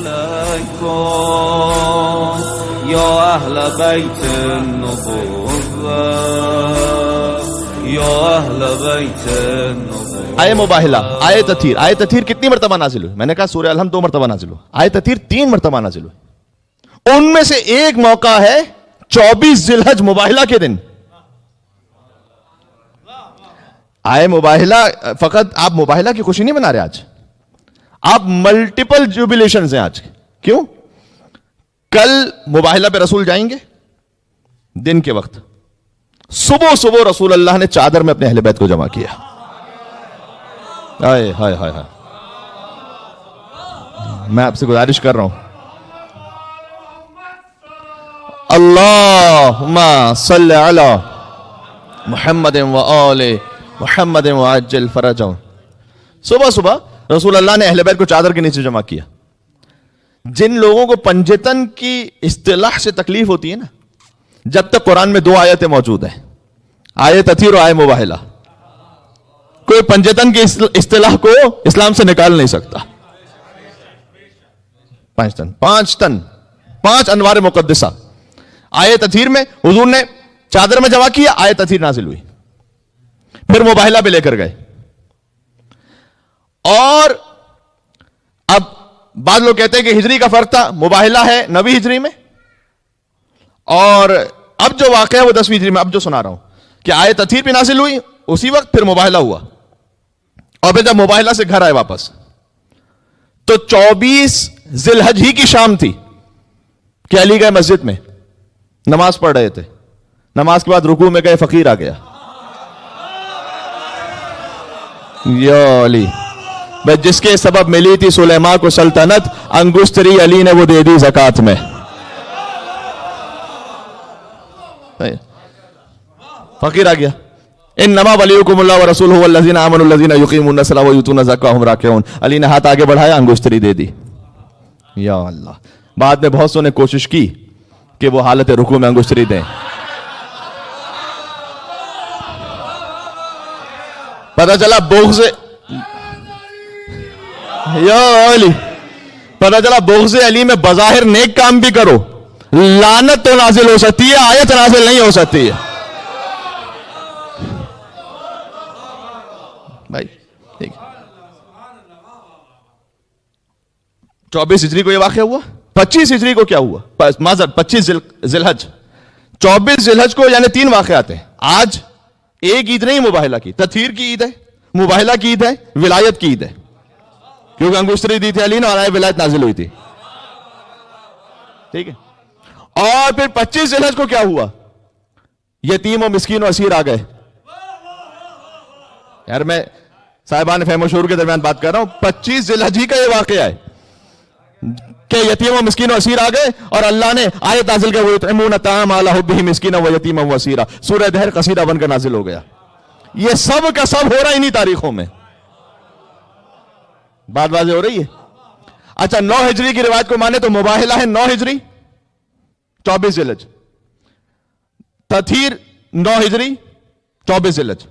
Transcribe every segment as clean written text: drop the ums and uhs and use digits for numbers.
عليكم يا أهل بيت النبوة يا أهل بيت النبوة. آئے مباہلہ، آئے تطہیر. آئے تطہیر کتنی مرتبہ نازل ہوئی؟ میں نے کہا سورہ الحمد 2 مرتبہ نازل ہوئی. آئے تطہیر 3 مرتبہ نازل ہوئی. ان میں سے ایک موقع ہے 24 ذی الحج مباہلہ کے دن. آئے مباہلہ، فقط آپ مباہلہ کی خوشی نہیں منا رہے آج، آپ ملٹیپل جوبیلیشنز ہیں آج. کیوں؟ کل مباہلہ پہ رسول جائیں گے دن کے وقت. صبح صبح رسول اللہ نے چادر میں اپنے اہل بیت کو جمع کیا. ہائے ہائے ہائے ہائے. میں آپ سے گزارش کر رہا ہوں، اللہم صلی علی محمد و آل محمد وعجل فرجہم. صبح صبح رسول اللہ نے اہل بیت کو چادر کے نیچے جمع کیا. جن لوگوں کو پنجتن کی اصطلاح سے تکلیف ہوتی ہے نا، جب تک قرآن میں 2 آیتیں موجود ہیں، آیت تطہیر اور آیت مباہلہ، کوئی پنجتن کی اصطلاح کو اسلام سے نکال نہیں سکتا. 5 تن 5 انوار مقدسہ. آیت تطہیر میں حضور نے چادر میں جمع کیا، آیت تطہیر نازل ہوئی، پھر مباہلہ پہ لے کر گئے. اور اب بعض لوگ کہتے ہیں کہ ہجری کا فرق تھا، مباہلہ ہے 9ویں ہجری میں، اور اب جو واقعہ ہے وہ 10ویں ہجری میں. اب جو سنا رہا ہوں کہ آیت تطہیر بھی نازل ہوئی اسی وقت، پھر مباہلہ ہوا، اور پھر جب مباہلہ سے گھر آئے واپس تو 24 ذی الحج ہی کی شام تھی کہ علی گئے مسجد میں نماز پڑھ رہے تھے. نماز کے بعد رکوع میں گئے، فقیر آ گیا، یا علی بس جس کے سبب ملی تھی سلیمان کو سلطنت، انگشتری علی نے وہ دے دی زکات میں. فقیر آ گیا. انما ولیکم اللہ ورسولہ والذین آمنوا الذین یقیمون الصلاۃ ویؤتون الزکاۃ وهم راکعون. علی نے ہاتھ آگے بڑھایا، انگشتری دے دی. یا اللہ. بعد میں بہت سو نے کوشش کی کہ وہ حالت رکوع میں انگشتری دیں. پتہ چلا بغض علی میں بظاہر نیک کام بھی کرو، لعنت تو نازل ہو سکتی ہے، آیت نازل نہیں ہو سکتی ہے. بھائی ٹھیک. 24 ہجری کو یہ واقعہ ہوا. 25 ہجری کو کیا ہوا؟ 25 ذی الحج. 24 ذی الحج کو یعنی 3 واقعات ہیں. آج ایک عید نہیں مباہلہ کی، تطہیر کی عید ہے، مباہلہ کی عید ہے، ولایت کی عید ہے، کیونکہ انگشتری دی تھی علی نے اور آئے ولایت نازل ہوئی تھی. ٹھیک ہے. اور پھر 25 ذی الحج کو کیا ہوا؟ یتیم و مسکین و اسیر آ گئے. یار میں صاحبان فہم و شعور کے درمیان بات کر رہا ہوں. 25 ذی الحج کا یہ واقعہ ہے کہ یتیم و مسکین و اسیر آ گئے اور اللہ نے آیت نازل کر وَيُطْعِمُونَ الطَّعَامَ عَلَىٰ حُبِّهِ مِسْكِينًا وَيَتِيمًا وَأَسِيرًا. سورہ دہر قصیدہ بن کر نازل ہو گیا. یہ سب کا سب ہو رہا ہے انہی تاریخوں میں. بات واضح ہو رہی ہے. اچھا 9 ہجری کی روایت کو مانے تو مباہلہ ہے 9 ہجری 24 ذی الحج، تطہیر 9 ہجری 24 ذی الحج،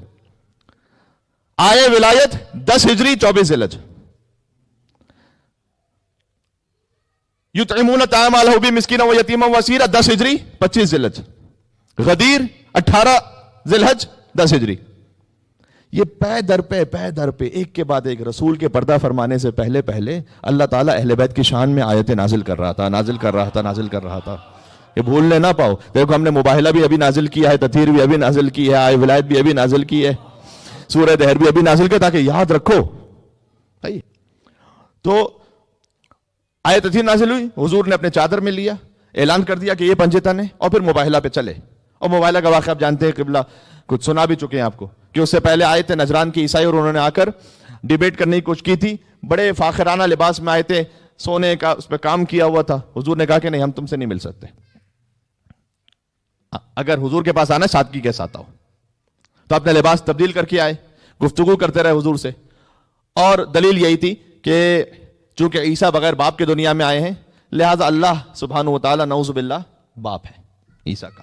آئے ولایت 10 ہجری 24 ذی الحج. یطعمون الطعام علی حبہ مسکینا و یتیما و اسیرا 10 ہجری 25 ذی الحج. غدیر 18 ذی الحج 10 ہجری. یہ پے در پہ ایک کے بعد ایک رسول کے پردہ فرمانے سے پہلے اللہ تعالیٰ اہل بیت کی شان میں آیتیں نازل کر رہا تھا. یہ بھولنے نہ پاؤ. دیکھو ہم نے مباہلہ بھی ابھی نازل کیا ہے، تطہیر بھی ابھی نازل کی ہے، آئے ولایت بھی ابھی نازل کی ہے، سورہ دہر بھی ابھی نازل کیا، تاکہ یاد رکھو. تو آیت تطہیر نازل ہوئی، حضور نے اپنے چادر میں لیا، اعلان کر دیا کہ یہ پنجتن ہے، اور پھر مباہلہ پہ چلے. اور مباہلہ کا واقعہ آپ جانتے ہیں، قبلہ کچھ سنا بھی چکے ہیں آپ کو، کہ اس سے پہلے آئے تھے نجران کے عیسائی اور انہوں نے آ کر ڈیبیٹ کرنے کی کوشش کی تھی. بڑے فاخرانہ لباس میں آئے تھے، سونے کا اس پہ کام کیا ہوا تھا. حضور نے کہا کہ نہیں، ہم تم سے نہیں مل سکتے. اگر حضور کے پاس آنا سادگی کے ساتھ آؤ. تو اپنے لباس تبدیل کر کے آئے، گفتگو کرتے رہے حضور سے. اور دلیل یہی تھی کہ چونکہ عیسیٰ بغیر باپ کے دنیا میں آئے ہیں، لہٰذا اللہ سبحانہ و تعالیٰ نعوذ باللہ باپ ہے عیسیٰ کا.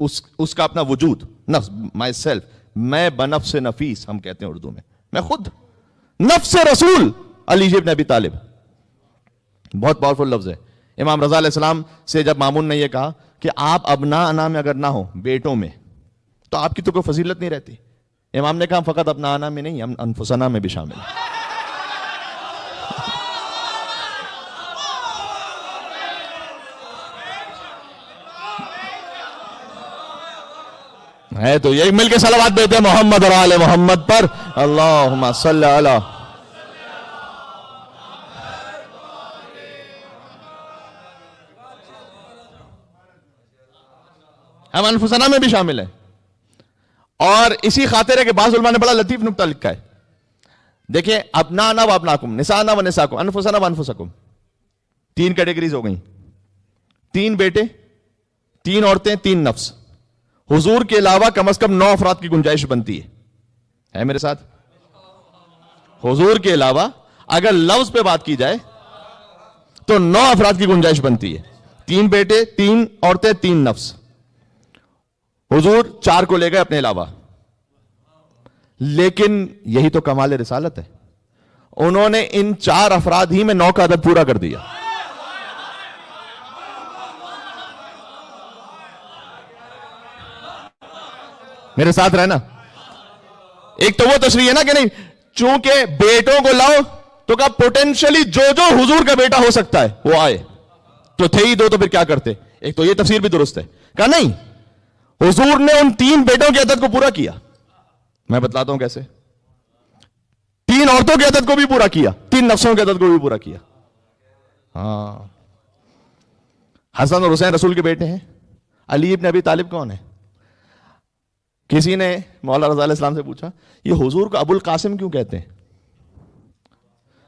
اس کا اپنا وجود، نفس، مائی سیلف، میں بنفس نفیس ہم کہتے ہیں اردو میں خود، نفس رسول علی ابن ابی طالب. بہت پاورفل لفظ ہے. امام رضا علیہ السلام سے جب مامون نے یہ کہا کہ آپ ابناء میں اگر نہ ہو، بیٹوں میں، تو آپ کی تو کوئی فضیلت نہیں رہتی. امام نے کہا فقط ابناء میں نہیں، ہم انفسنا میں بھی شامل ہیں. ہے تو یہ مل کے صلوات بیتے محمد اور آل محمد پر. اللہم صلی علی. ہم انفسنا میں بھی شامل ہیں. اور اسی خاطر ہے کہ بعض علماء نے بڑا لطیف نکتہ لکھا ہے. دیکھیں، ابنانا و ابناکم، نسانا و نساکم، انفسنا و انفسکم، 3 کیٹیگریز ہو گئیں. 3 بیٹے، 3 عورتیں، 3 نفس. حضور کے علاوہ کم از کم 9 افراد کی گنجائش بنتی ہے میرے ساتھ. حضور کے علاوہ اگر لفظ پہ بات کی جائے تو 9 افراد کی گنجائش بنتی ہے. 3 بیٹے، 3 عورتیں، 3 نفس. حضور 4 کو لے گئے اپنے علاوہ. لیکن یہی تو کمال رسالت ہے، انہوں نے ان 4 افراد ہی میں 9 کا عدد پورا کر دیا. میرے ساتھ رہنا. ایک تو وہ تشریح ہے نا کہ نہیں، چونکہ بیٹوں کو لاؤ تو کہا پوٹینشلی جو حضور کا بیٹا ہو سکتا ہے وہ آئے. تو تھے ہی 2 تو پھر کیا کرتے. ایک تو یہ تفسیر بھی درست ہے. کہا نہیں، حضور نے ان 3 بیٹوں کے عدد کو پورا کیا. میں بتلاتا ہوں کیسے. 3 عورتوں کے عدد کو بھی پورا کیا، 3 نفسوں کے عدد کو بھی پورا کیا. ہاں، حسن اور حسین رسول کے بیٹے ہیں. علی ابن ابی طالب کون ہے؟ کسی نے مولا رضا علیہ السلام سے پوچھا یہ حضور کو ابو القاسم کیوں کہتے ہیں؟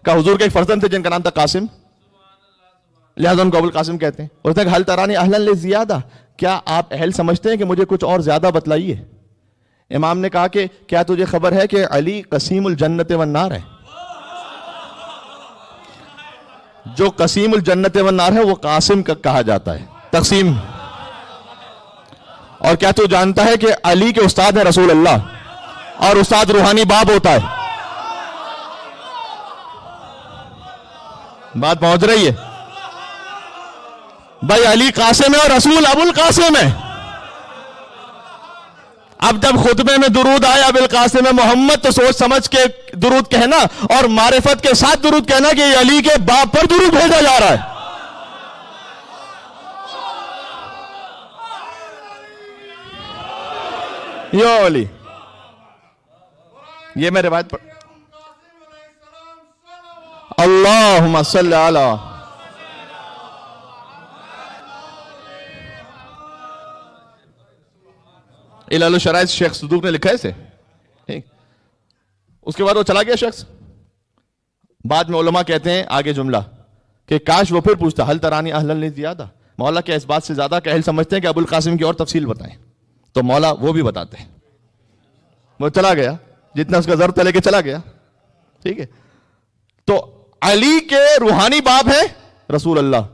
کہا حضور کے ایک فرزند تھے جن کا نام تھا قاسم، لہذا ان کو ابو القاسم کہتے ہیں. اور حل ترانی اہلا لزیادہ، کیا آپ اہل سمجھتے ہیں کہ مجھے کچھ اور زیادہ بتلائیے؟ امام نے کہا کہ کیا تجھے خبر ہے کہ علی قسیم الجنت والنار ہے؟ جو قسیم الجنت والنار ہے وہ قاسم کا کہا جاتا ہے، تقسیم. اور کیا تو جانتا ہے کہ علی کے استاد ہے رسول اللہ، اور استاد روحانی باپ ہوتا ہے. بات پہنچ رہی ہے بھائی. علی قاسم ہے اور رسول ابو القاسم ہے. اب جب خطبے میں درود آیا بالقاسم محمد تو سوچ سمجھ کے درود کہنا اور معرفت کے ساتھ درود کہنا کہ یہ علی کے باپ پر درود بھیجا جا رہا ہے. یو علی، یہ میں روایت پڑھ. اللہم صلی علی. علل الشرائع شیخ صدوق نے لکھا ہے اسے. اس کے بعد وہ چلا گیا شخص. بعد میں علماء کہتے ہیں آگے جملہ کہ کاش وہ پھر پوچھتا حل ترانی اہلا لزیادہ، مولا کیا اس بات سے زیادہ کہ اہل سمجھتے ہیں کہ ابو القاسم کی اور تفصیل بتائیں؟ تو مولا وہ بھی بتاتے ہیں. وہ چلا گیا، جتنا اس کا ضرورت لے کے چلا گیا. ٹھیک ہے. تو علی کے روحانی باپ ہے رسول اللہ،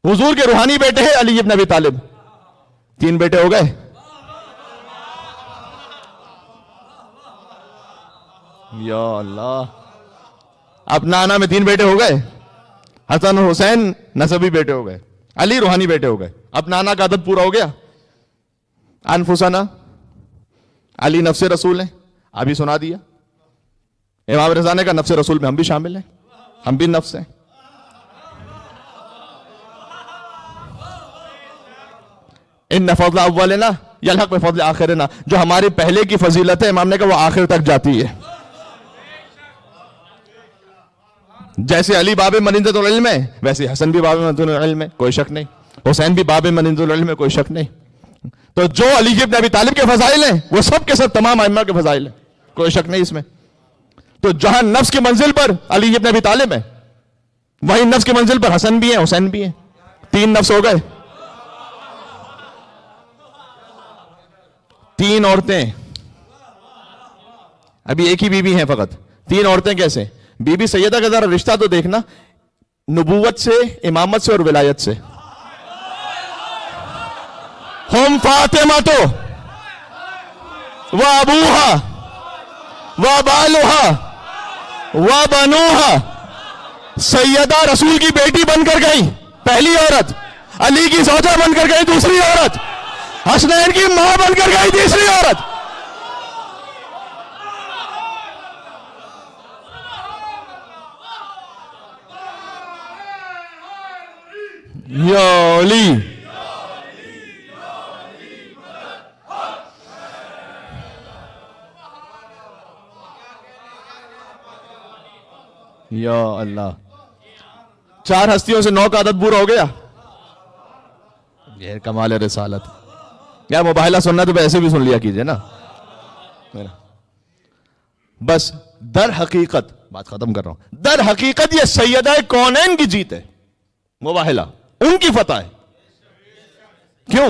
حضور کے روحانی بیٹے ہیں علی ابن ابی طالب. 3 بیٹے ہو گئے. یا اللہ، اب نانا میں 3 بیٹے ہو گئے. حسن اور حسین نسبی بیٹے ہو گئے، علی روحانی بیٹے ہو گئے. اب نانا کا عدد پورا ہو گیا. انفسنا، علی نفس رسول ہیں، ابھی سنا دیا. امام رضا نے کہا نفس رسول میں ہم بھی شامل ہیں، ہم بھی نفس ہیں. ان فضل اولنا یلحق بفضل آخرنا، جو ہمارے پہلے کی فضیلت ہے امام نے کہا وہ آخر تک جاتی ہے. جیسے علی باب منزلۃ العلم ہے ویسے حسن بھی باب منزلۃ العلم ہے، کوئی شک نہیں. حسین بھی باب منزلۃ العلم ہے، کوئی شک نہیں. تو جو علی ابن ابی طالب کے فضائل ہیں وہ سب کے سب تمام ائمہ کے فضائل ہیں، کوئی شک نہیں اس میں. تو جہاں نفس کی منزل پر علی ابن ابی طالب ہے، وہیں نفس کی منزل پر حسن بھی ہیں، حسین بھی ہیں. 3 نفس ہو گئے. 3 عورتیں، ابھی ایک ہی بیوی ہیں فقط. 3 عورتیں کیسے؟ بی بی سیدہ کا ذرا رشتہ تو دیکھنا، نبوت سے، امامت سے اور ولایت سے. ہم فاطمہ و ابوہا و بالوہا و بنوہا. سیدہ رسول کی بیٹی بن کر گئی پہلی عورت، علی کی زوجہ بن کر گئی دوسری عورت، حسنین کی ماں بن کر گئی تیسری عورت. یا علی یا اللہ. 4 ہستیوں سے 9 کا عدد پورا ہو گیا. یہ کمال رسالت. یا مباہلہ سننا تو ایسے بھی سن لیا کیجئے نا. بس در حقیقت بات ختم کر رہا ہوں. در حقیقت یہ سیدہ کونین کی جیت ہے. مباہلہ ان کی فتح ہے. کیوں؟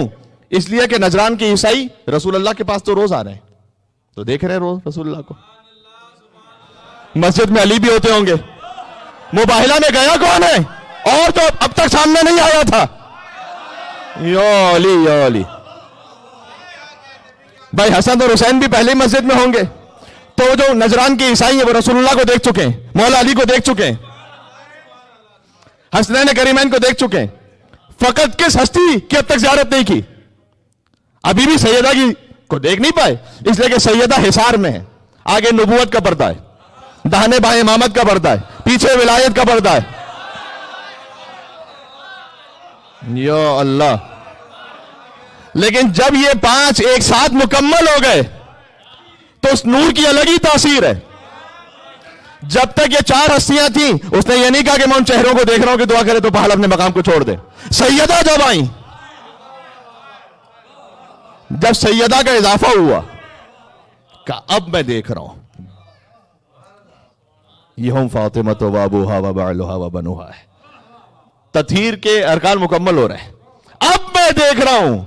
اس لیے کہ نجران کے عیسائی رسول اللہ کے پاس تو روز آ رہے ہیں، تو دیکھ رہے ہیں روز رسول اللہ کو. مسجد میں علی بھی ہوتے ہوں گے. مباہلہ میں گیا کون ہے اور تو اب تک سامنے نہیں آیا تھا؟ یا علی یا علی. بھائی حسن اور حسین بھی پہلے مسجد میں ہوں گے. تو جو نجران کے عیسائی ہیں وہ رسول اللہ کو دیکھ چکے ہیں، مولا علی کو دیکھ چکے ہیں، حسنین کریمین کو دیکھ چکے ہیں. فقط کس ہستی کی اب تک زیارت نہیں کی؟ ابھی بھی سیدہ کی کو دیکھ نہیں پائے، اس لیے کہ سیدہ حصار میں ہے. آگے نبوت کا پردہ ہے، داہنے بائیں امامت کا پردہ ہے، پیچھے ولایت کا پردہ ہے. یا اللہ. لیکن جب یہ 5 ایک ساتھ مکمل ہو گئے تو اس نور کی الگ ہی تاثیر ہے. جب تک یہ 4 ہستیاں تھیں اس نے یہ نہیں کہا کہ میں ان چہروں کو دیکھ رہا ہوں کہ دعا کرے تو پہاڑ اپنے مقام کو چھوڑ دے. سیدہ جب آئیں، جب سیدہ کا اضافہ ہوا کہ اب میں دیکھ رہا ہوں یہ ہم فاطمہ و ابوہا و بعلہا و بنوہا ہے. تطہیر کے ارکان مکمل ہو رہے ہیں. اب میں دیکھ رہا ہوں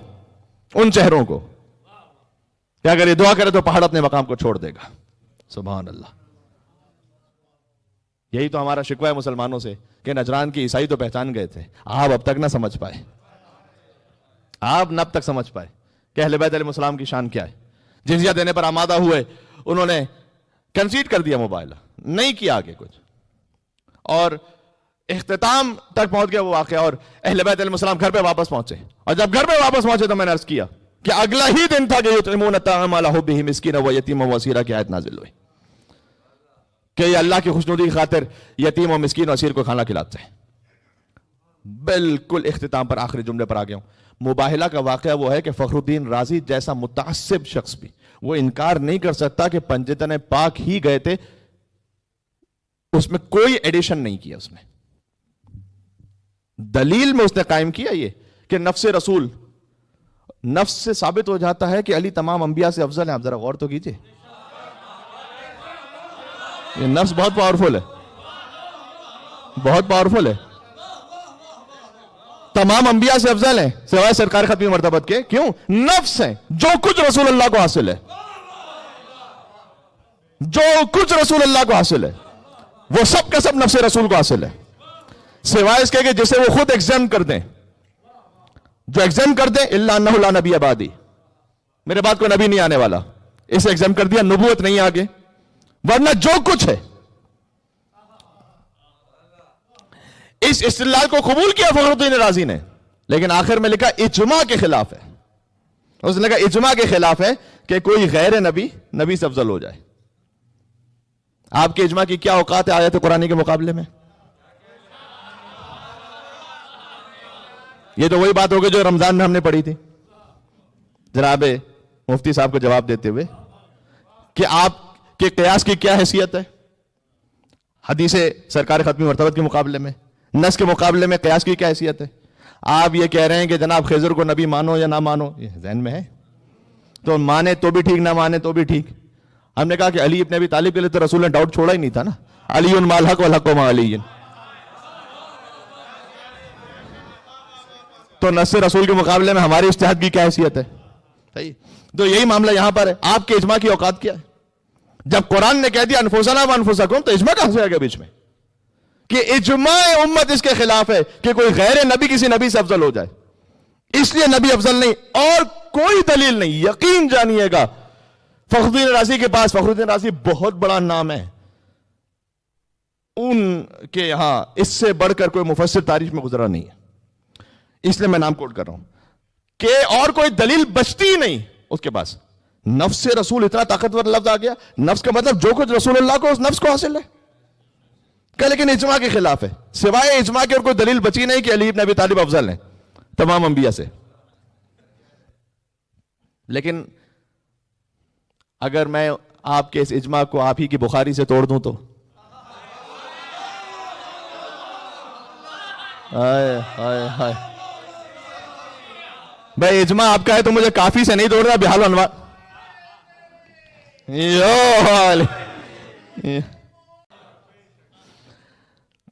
ان چہروں کو کہ اگر یہ دعا کرے تو پہاڑ اپنے مقام کو چھوڑ دے گا. سبحان اللہ. یہی تو ہمارا شکوہ ہے مسلمانوں سے کہ نجران کی عیسائی تو پہچان گئے تھے، آپ اب تک نہ سمجھ پائے. آپ نہ اب تک سمجھ پائے کہ اہل بیت علیہ السلام کی شان کیا ہے. جزیہ دینے پر آمادہ ہوئے، انہوں نے کنسیڈ کر دیا، مباہلہ نہیں کیا آگے کچھ، اور اختتام تک پہنچ گیا وہ واقعہ. اور اہل بیت علیہ السلام گھر پہ واپس پہنچے، اور جب گھر پہ واپس پہنچے تو میں نے عرض کیا کہ اگلا ہی دن تھا کہ یطعمون الطعام علی حبہ مسکینا و یتیما و اسیرا کی آیت نازل ہوئی کہ یہ اللہ کی خوشنودی کی خاطر یتیم و مسکین و اسیر کو کھانا کھلاتے ہیں. بالکل اختتام پر آخری جملے پر آ گیا ہوں. مباہلہ کا واقعہ وہ ہے کہ فخر الدین رازی جیسا متعصب شخص بھی وہ انکار نہیں کر سکتا کہ پنجتن پاک ہی گئے تھے، اس میں کوئی ایڈیشن نہیں کیا. اس نے دلیل میں اس نے قائم کیا یہ کہ نفس رسول، نفس سے ثابت ہو جاتا ہے کہ علی تمام انبیاء سے افضل ہیں. آپ ذرا غور تو کیجئے، یہ نفس بہت پاورفل ہے، بہت پاورفل ہے. تمام انبیاء سے افضل ہیں سوائے سرکار ختمی مرتبت کے. کیوں؟ نفس ہے. جو کچھ رسول اللہ کو حاصل ہے، جو کچھ رسول اللہ کو حاصل ہے وہ سب کا سب نفس رسول کو حاصل ہے، سوائے اس کے کہ جسے وہ خود ایگزام کر دیں. جو ایگزام کر دیں الا انہ لا نبی بعدی، میرے بعد کوئی نبی نہیں آنے والا، اسے ایگزام کر دیا، نبوت نہیں آگے. ورنہ جو کچھ ہے اس استدلال کو قبول کیا فخر الدین رازی نے، لیکن آخر میں لکھا اجماع کے خلاف ہے. اس نے کہا اجماع کے خلاف ہے کہ کوئی غیر نبی نبی سے افضل ہو جائے. آپ کے اجماع کی کیا اوقات ہے آیت قرآنی کے مقابلے میں؟ یہ تو وہی بات ہوگی جو رمضان میں ہم نے پڑھی تھی جناب مفتی صاحب کو جواب دیتے ہوئے کہ آپ کے قیاس کی کیا حیثیت ہے حدیث سرکار ختمی مرتبت کے مقابلے میں، نص کے مقابلے میں قیاس کی کیا حیثیت ہے. آپ یہ کہہ رہے ہیں کہ جناب خضر کو نبی مانو یا نہ مانو، یہ ذہن میں ہے، تو مانے تو بھی ٹھیک، نہ مانے تو بھی ٹھیک. ہم نے کہا کہ علی ابن ابی طالب کے لیے تو رسول نے ڈاؤٹ چھوڑا ہی نہیں تھا نا. علی مع الحق والحق مع علی. تو نص رسول کے مقابلے میں ہماری اجتہاد کی کیا حیثیت ہے؟ صحیح. تو یہی معاملہ یہاں پر ہے. آپ کے اجماع کی اوقات کیا ہے؟ جب قرآن نے کہہ دیا انفسنا و انفسکم تو اجماع کہاں سے آ گیا بیچ میں؟ کہ اجماع امت اس کے خلاف ہے کہ کوئی غیر نبی کسی نبی سے افضل ہو جائے. اس لیے نبی افضل نہیں, اور کوئی دلیل نہیں. یقین جانیے گا فخر الدین رازی کے پاس, فخر الدین رازی بہت بڑا نام ہے, ان کے یہاں اس سے بڑھ کر کوئی مفسر تاریخ میں گزرا نہیں ہے, اس لیے میں نام کوٹ کر رہا ہوں کہ اور کوئی دلیل بچتی ہی نہیں اس کے پاس. نفس رسول اتنا طاقتور لفظ آ گیا, نفس کا مطلب جو کچھ رسول اللہ کو اس نفس کو حاصل ہے, کہ لیکن اجماع کے خلاف ہے. سوائے اجماع کے اور کوئی دلیل بچی نہیں کہ علی ابن ابی طالب افضل ہیں تمام انبیاء سے. لیکن اگر میں آپ کے اس اجماع کو آپ ہی کی بخاری سے توڑ دوں تو ہائے ہائے ہائے, بھائی اجماع آپ کا ہے تو مجھے کافی سے نہیں توڑ رہا, بحال انوار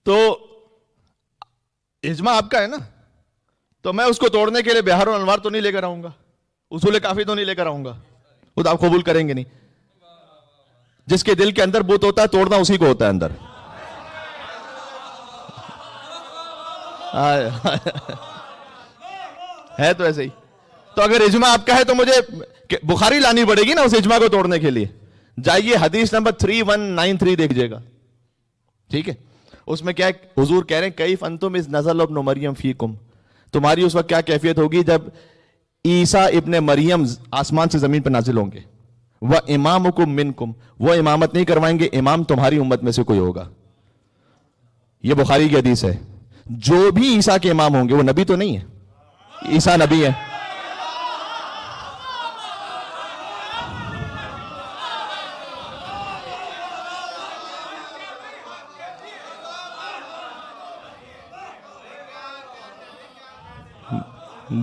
تو اجماع آپ کا ہے نا, تو میں اس کو توڑنے کے لیے بہار و انوار تو نہیں لے کر آؤں گا, اصول کافی تو نہیں لے کر آؤں گا, خود آپ قبول کریں گے نہیں. جس کے دل کے اندر بت ہوتا ہے توڑنا اسی کو ہوتا ہے اندر. ہے تو ایسے ہی. تو اگر اجماع آپ کا ہے تو مجھے بخاری لانی پڑے گی نا اس اجماع کو توڑنے کے لیے. جائیے حدیث نمبر 3193 دیکھیے گا, ٹھیک ہے. اس میں کیا حضور کہہ رہے ہیں کیف انتم اذ نزل ابن مریم فیکم, تمہاری اس وقت کیا کیفیت ہوگی جب عیسیٰ ابن مریم آسمان سے زمین پر نازل ہوں گے. وَإِمَامُكُم مِّنكُم, وہ امامت نہیں کروائیں گے, امام تمہاری امت میں سے کوئی ہوگا. یہ بخاری کی حدیث ہے. جو بھی عیسیٰ کے امام ہوں گے وہ نبی تو نہیں ہے, عیسیٰ نبی ہے.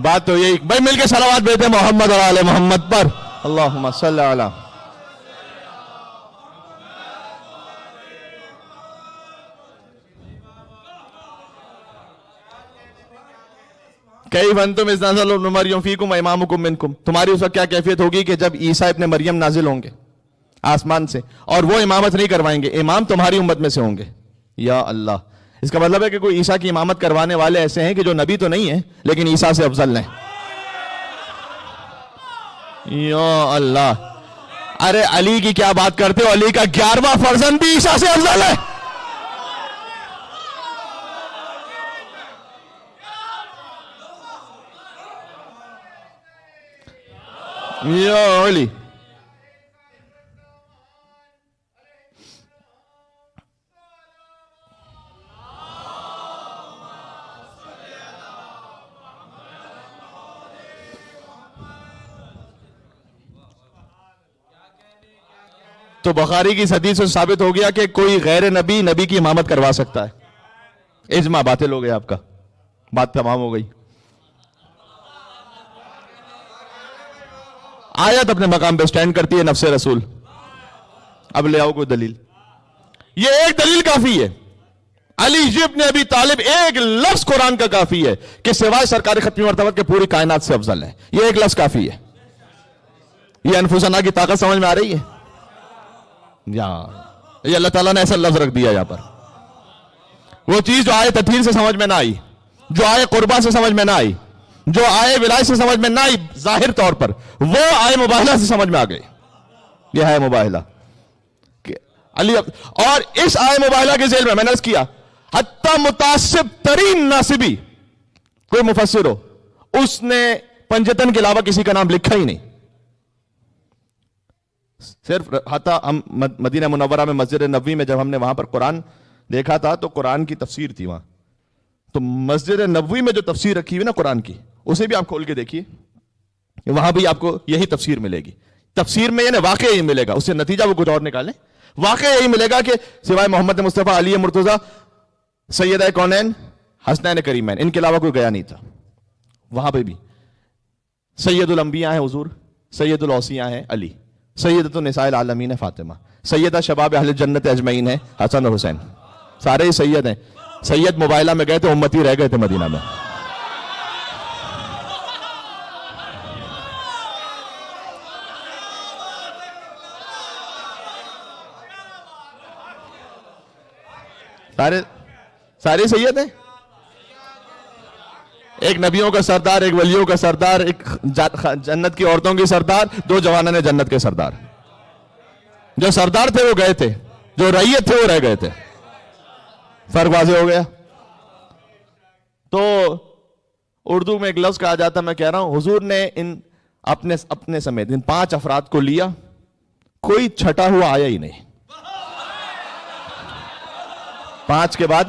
بات تو یہی. بھائی مل کے صلوات بھیجتے محمد اور آل محمد پر, اللہم صلی علی. کیف انتم اذ نزل ابن مریم فیکم وامامکم منکم, تمہاری اس وقت کیا کیفیت ہوگی کہ جب عیسیٰ ابن مریم نازل ہوں گے آسمان سے, اور وہ امامت نہیں کروائیں گے, امام تمہاری امت میں سے ہوں گے. یا اللہ, اس کا مطلب ہے کہ کوئی عیسیٰ کی امامت کروانے والے ایسے ہیں کہ جو نبی تو نہیں ہیں لیکن عیسیٰ سے افضل ہیں. یا اللہ, ارے علی کی کیا بات کرتے ہو, علی کا 11واں فرزند بھی عیسیٰ سے افضل ہے. یا علی, تو بخاری کی اس حدیث سے ثابت ہو گیا کہ کوئی غیر نبی نبی کی امامت کروا سکتا ہے. اجماع باطل ہو گیا آپ کا, بات تمام ہو گئی. آیت اپنے مقام پہ سٹینڈ کرتی ہے نفس رسول. اب لے آؤ کوئی دلیل. یہ ایک دلیل کافی ہے, علی ابن ابی طالب ایک لفظ قرآن کا کافی ہے کہ سوائے سرکار ختمی مرتبہ کے پوری کائنات سے افضل ہے. یہ ایک لفظ کافی ہے. یہ انفسنا کی طاقت سمجھ میں آ رہی ہے؟ یہ اللہ تعالیٰ نے ایسا لفظ رکھ دیا یہاں پر. وہ چیز جو آئے تطہیر سے سمجھ میں نہ آئی, جو آئے قربہ سے سمجھ میں نہ آئی, جو آئے ولایت سے سمجھ میں نہ آئی ظاہر طور پر, وہ آئے مباہلہ سے سمجھ میں آ گئی. یہ ہے مباہلہ علی. اور اس آئے مباہلہ کے ذیل میں نے عرض کیا حتی متعصب ترین ناصبی کوئی مفسر ہو, اس نے پنجتن کے علاوہ کسی کا نام لکھا ہی نہیں. صرف حتی ہم مدینہ منورہ میں مسجد نبوی میں جب ہم نے وہاں پر قرآن دیکھا تھا تو قرآن کی تفسیر تھی وہاں. تو مسجد نبوی میں جو تفسیر رکھی ہوئی نا قرآن کی, اسے بھی آپ کھول کے دیکھیے, وہاں بھی آپ کو یہی تفسیر ملے گی. تفسیر میں یعنی واقع یہی ملے گا, اس سے نتیجہ وہ کچھ اور نکالیں. واقع یہی ملے گا کہ سوائے محمد مصطفیٰ, علی مرتضیٰ, سیدہ کونین, حسنین کریمین, ان کے علاوہ کوئی گیا نہیں تھا. وہاں پہ بھی سید الانبیاء ہیں حضور, سید الاوصیاء ہیں علی, سیدۃ النساء العالمین ہے فاطمہ, سیدہ شباب اہل جنت اجمعین ہے حسن اور حسین. سارے ہی سید ہیں. سید مباہلہ میں گئے تھے, امتی رہ گئے تھے مدینہ میں. سارے سید ہیں. ایک نبیوں کا سردار، ایک ولیوں کا سردار، ایک جنت کی عورتوں کی سردار، دو جوانوں نے جنت کے سردار. جو سردار تھے وہ گئے تھے، جو رعیت تھے وہ رہ گئے تھے. فرق واضح ہو گیا. تو اردو میں ایک لفظ کہا جاتا، میں کہہ رہا ہوں حضور نے ان اپنے سمیت ان 5 افراد کو لیا، کوئی چھٹا ہوا آیا ہی نہیں. 5 کے بعد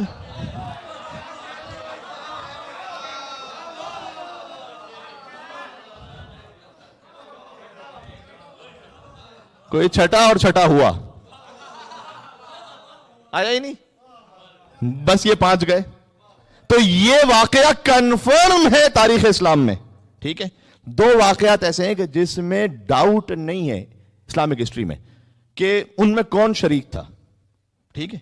کوئی چھٹا اور چھٹا ہوا آیا ہی نہیں، بس یہ 5 گئے. تو یہ واقعہ کنفرم ہے تاریخ اسلام میں. ٹھیک ہے، 2 واقعات ایسے ہیں کہ جس میں ڈاؤٹ نہیں ہے اسلامک ہسٹری میں کہ ان میں کون شریک تھا. ٹھیک ہے،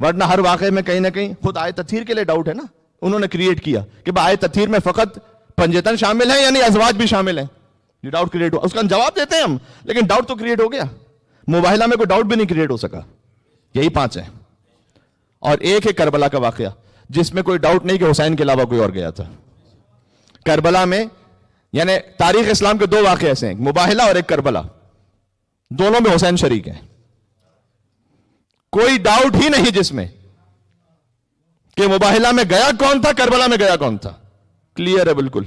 ورنہ ہر واقعے میں کہیں نہ کہیں خود آیت تطہیر کے لیے ڈاؤٹ ہے نا. انہوں نے کریٹ کیا کہ آیت تطہیر میں فقط پنجتن شامل ہیں یعنی ازواج بھی شامل ہیں. یہ ڈاؤٹ کریٹ ہوا، اس کا جواب دیتے ہیں ہم، لیکن ڈاؤٹ تو کریٹ ہو گیا. مباہلہ میں کوئی ڈاؤٹ بھی نہیں کریٹ ہو سکا. یہی 5 ہیں. اور ایک ہے کربلا کا واقعہ جس میں کوئی ڈاؤٹ نہیں کہ حسین کے علاوہ کوئی اور گیا تھا. کربلا میں یعنی تاریخ اسلام کے 2 واقعے ایسے ہیں، مباہلہ اور ایک کربلا، دونوں میں حسین شریک ہیں. کوئی ڈاؤٹ ہی نہیں جس میں کہ مباہلہ میں گیا کون تھا، کربلا میں گیا کون تھا. کلیئر ہے بالکل.